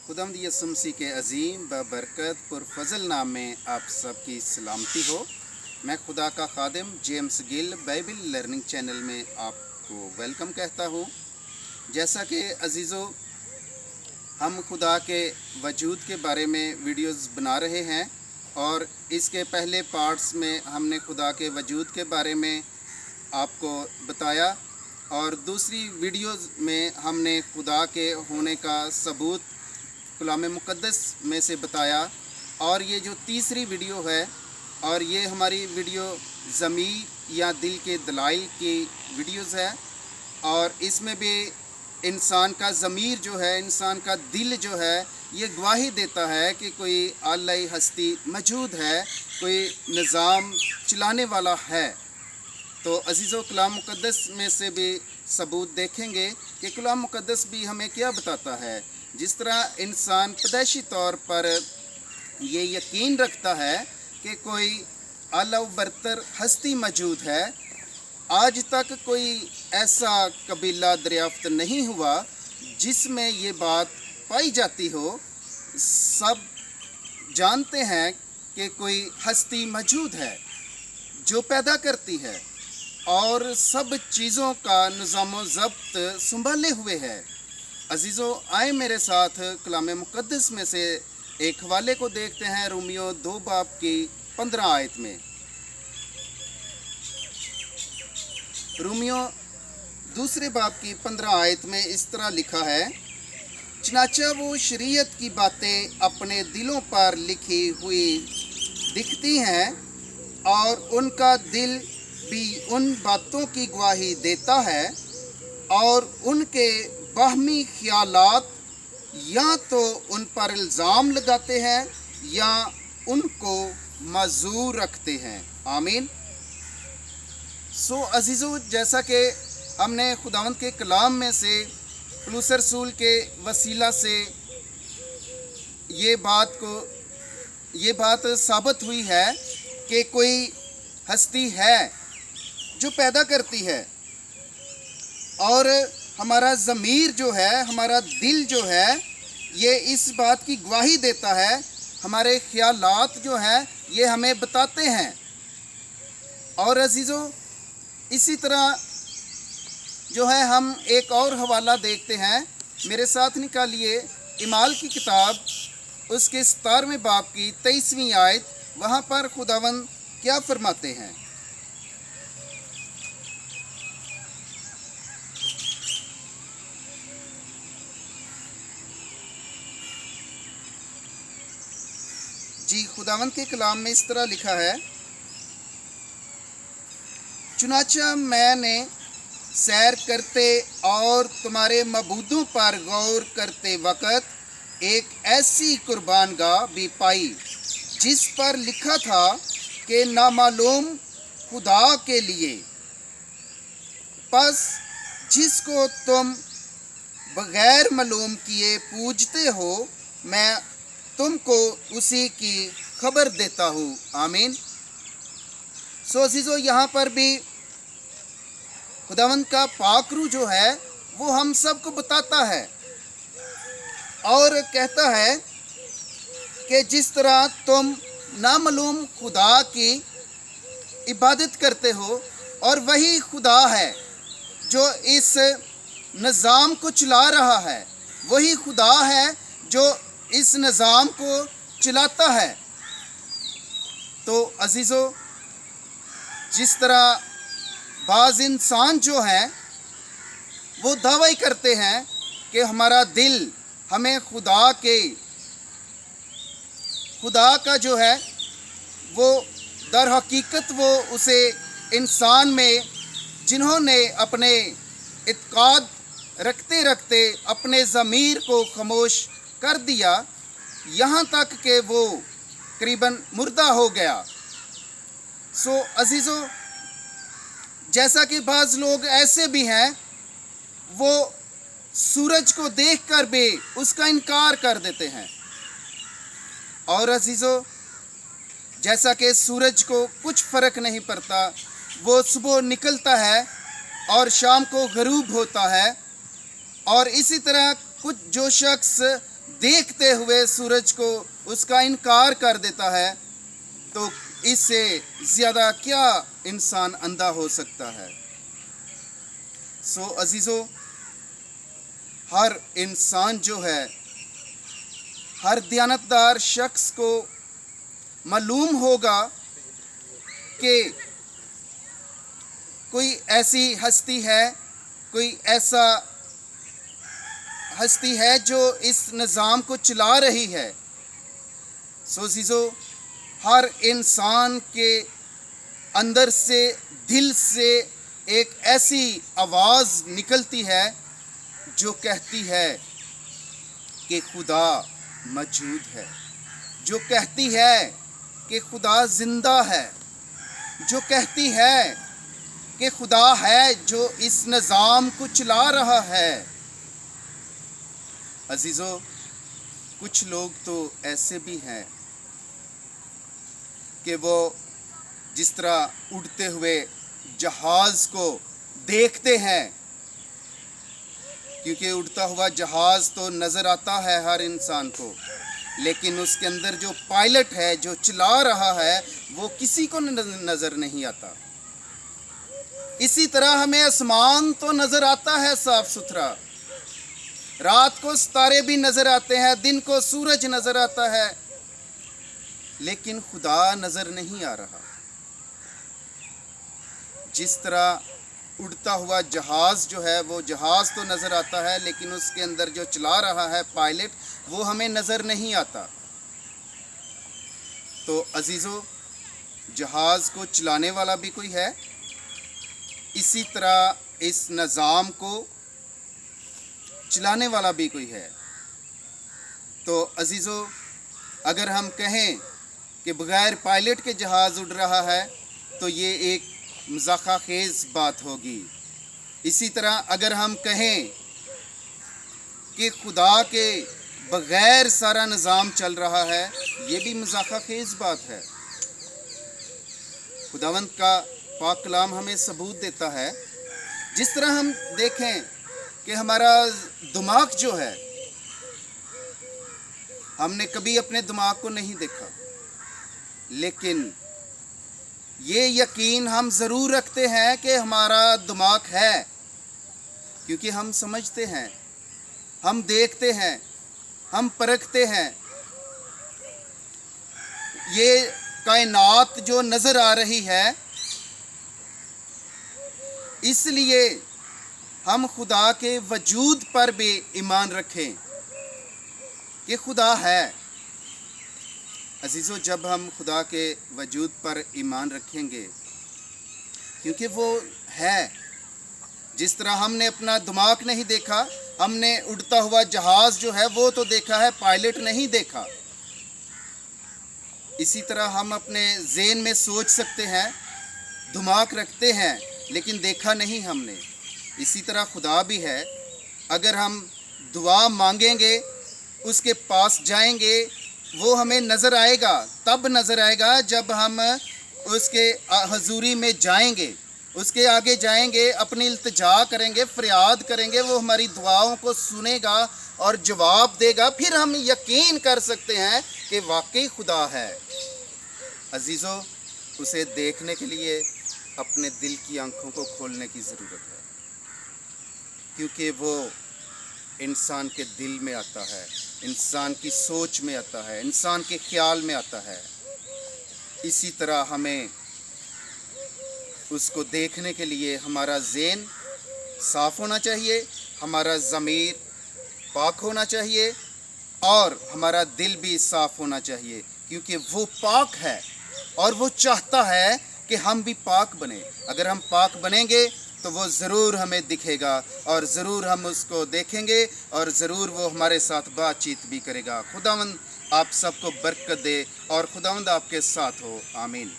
खुदावंद यीशु मसीह के अजीम बरकत पुरफजल नाम में आप सबकी सलामती हो। मैं खुदा का खादिम James Gill Bible learning channel में आपको वेलकम कहता हूँ। जैसा कि अजीज़ों, हम खुदा के वजूद के बारे में वीडियोस बना रहे हैं और इसके पहले पार्ट्स में हमने खुदा के वजूद के बारे में आपको बताया और दूसरी वीडियोस में हमने खुदा के होने का सबूत कलाम मुक़द्दस में से बताया। और ये जो तीसरी वीडियो है और ये हमारी वीडियो ज़मीर या दिल के दलाइल की वीडियोस है और इसमें भी इंसान का ज़मीर जो है, इंसान का दिल जो है, ये गवाही देता है कि कोई आलाई हस्ती मौजूद है, कोई निज़ाम चलाने वाला है। तो अजीज़ों, कलाम मुक़द्दस में से भी सबूत देखेंगे कि कलाम मुक़द्दस भी हमें क्या बताता है। जिस तरह इंसान पैदाइशी तौर पर ये यकीन रखता है कि कोई आला बरतर हस्ती मौजूद है, आज तक कोई ऐसा कबीला दरियाफ्त नहीं हुआ जिसमें ये बात पाई जाती हो। सब जानते हैं कि कोई हस्ती मौजूद है जो पैदा करती है और सब चीज़ों का निज़ाम ज़ब्त संभाले हुए है। अजीज़ों, आए मेरे साथ कलाम मुक़द्दस में से एक हवाले को देखते हैं। रोमियो 2 बाब की 15 आयत में, रोमियो 2 बाब की 15 आयत में इस तरह लिखा है, चनाचा वो शरीयत की बातें अपने दिलों पर लिखी हुई दिखती हैं और उनका दिल भी उन बातों की गवाही देता है और उनके बाहमी ख्यालात या तो उन पर इल्ज़ाम लगाते हैं या उनको मज़ूर रखते हैं। आमीन। सो अजीज़ों, जैसा कि हमने खुदावंद के कलाम में से पौलुस रसूल के वसीला से ये बात साबित हुई है कि कोई हस्ती है जो पैदा करती है और हमारा ज़मीर जो है, हमारा दिल जो है, ये इस बात की गवाही देता है। हमारे ख्यालात जो हैं ये हमें बताते हैं। और अजीज़ों, इसी तरह जो है हम एक और हवाला देखते हैं। मेरे साथ निकालिए इमाल की किताब उसके 17वें बाब की 23वीं आयत। वहाँ पर खुदावंद क्या फरमाते हैं। जी, खुदावंद के कलाम में इस तरह लिखा है, चुनाचा मैंने सैर करते और तुम्हारे मबूदों पर गौर करते वक़्त एक ऐसी कुर्बानगाह भी पाई जिस पर लिखा था कि नामालूम खुदा के लिए। बस जिसको तुम बग़ैर मालूम किए पूजते हो, मैं तुमको उसी की खबर देता हूँ। आमीन। सो अजीज़ों, यहाँ पर भी खुदावंद का पाकरू जो है वो हम सबको बताता है और कहता है कि जिस तरह तुम नामालूम खुदा की इबादत करते हो और वही खुदा है जो इस निज़ाम को चला रहा है, वही खुदा है जो इस निज़ाम को चलाता है। तो अजीज़ों, जिस तरह बाज़ इंसान जो हैं वो दावा करते हैं कि हमारा दिल हमें खुदा का जो है वो दर हकीकत वो उसे इंसान में जिन्होंने अपने इत्काद रखते रखते अपने ज़मीर को खामोश कर दिया, यहाँ तक कि वो करीबन मुर्दा हो गया। सो अजीज़ों, जैसा कि बाज़ लोग ऐसे भी हैं वो सूरज को देखकर भी उसका इनकार कर देते हैं। और अजीज़ों, जैसा कि सूरज को कुछ फ़र्क नहीं पड़ता, वो सुबह निकलता है और शाम को ग़रूब होता है। और इसी तरह कुछ जो शख्स देखते हुए सूरज को उसका इनकार कर देता है, तो इससे ज़्यादा क्या इंसान अंधा हो सकता है। सो अजीज़ों, हर इंसान जो है, हर दयानतदार शख्स को मालूम होगा कि कोई ऐसी हस्ती है, कोई ऐसा हस्ती है जो इस निज़ाम को चला रही है। सो अज़ीज़ों, हर इंसान के अंदर से, दिल से एक ऐसी आवाज़ निकलती है जो कहती है कि खुदा मौजूद है, जो कहती है कि खुदा ज़िंदा है, जो कहती है कि खुदा है जो इस निज़ाम को चला रहा है। अजीज़ों, कुछ लोग तो ऐसे भी हैं कि वो जिस तरह उड़ते हुए जहाज़ को देखते हैं, क्योंकि उड़ता हुआ जहाज़ तो नज़र आता है हर इंसान को, लेकिन उसके अंदर जो पायलट है, जो चला रहा है, वो किसी को नज़र नहीं आता। इसी तरह हमें आसमान तो नज़र आता है साफ सुथरा, रात को सितारे भी नज़र आते हैं, दिन को सूरज नज़र आता है, लेकिन खुदा नज़र नहीं आ रहा। जिस तरह उड़ता हुआ जहाज़ जो है, वो जहाज़ तो नज़र आता है, लेकिन उसके अंदर जो चला रहा है पायलट, वो हमें नज़र नहीं आता। तो अजीज़ों, जहाज़ को चलाने वाला भी कोई है, इसी तरह इस निज़ाम को चलाने वाला भी कोई है। तो अजीज़ों, अगर हम कहें कि बग़ैर पायलट के जहाज़ उड़ रहा है, तो ये एक मज़ाक़ा खेज़ बात होगी। इसी तरह अगर हम कहें कि खुदा के बग़ैर सारा निज़ाम चल रहा है, ये भी मज़ाक़ा खेज़ बात है। खुदावंद का पाक कलाम हमें सबूत देता है। जिस तरह हम देखें कि हमारा दिमाग जो है, हमने कभी अपने दिमाग को नहीं देखा, लेकिन ये यकीन हम ज़रूर रखते हैं कि हमारा दिमाग है, क्योंकि हम समझते हैं, हम देखते हैं, हम परखते हैं। ये कायनात जो नज़र आ रही है, इसलिए हम खुदा के वजूद पर भी ईमान रखें कि खुदा है। अजीज़ों, जब हम खुदा के वजूद पर ईमान रखेंगे, क्योंकि वो है, जिस तरह हमने अपना दिमाग नहीं देखा, हमने उड़ता हुआ जहाज़ जो है वो तो देखा है, पायलट नहीं देखा। इसी तरह हम अपने ज़हन में सोच सकते हैं, दिमाग रखते हैं, लेकिन देखा नहीं हमने। इसी तरह खुदा भी है। अगर हम दुआ मांगेंगे, उसके पास जाएंगे, वो हमें नज़र आएगा, तब नज़र आएगा जब हम उसके हजूरी में जाएंगे, उसके आगे जाएंगे, अपनी इल्तिजा करेंगे, फरियाद करेंगे, वो हमारी दुआओं को सुनेगा और जवाब देगा। फिर हम यकीन कर सकते हैं कि वाकई खुदा है। अजीज़ों, उसे देखने के लिए अपने दिल की आंखों को खोलने की ज़रूरत है, क्योंकि वो इंसान के दिल में आता है, इंसान की सोच में आता है, इंसान के ख्याल में आता है। इसी तरह हमें उसको देखने के लिए हमारा ज़हन साफ़ होना चाहिए, हमारा ज़मीर पाक होना चाहिए और हमारा दिल भी साफ़ होना चाहिए, क्योंकि वो पाक है और वो चाहता है कि हम भी पाक बने। अगर हम पाक बनेंगे तो वो ज़रूर हमें दिखेगा और ज़रूर हम उसको देखेंगे और ज़रूर वो हमारे साथ बातचीत भी करेगा। खुदावंद आप सबको बरकत दे और खुदावंद आपके साथ हो। आमीन।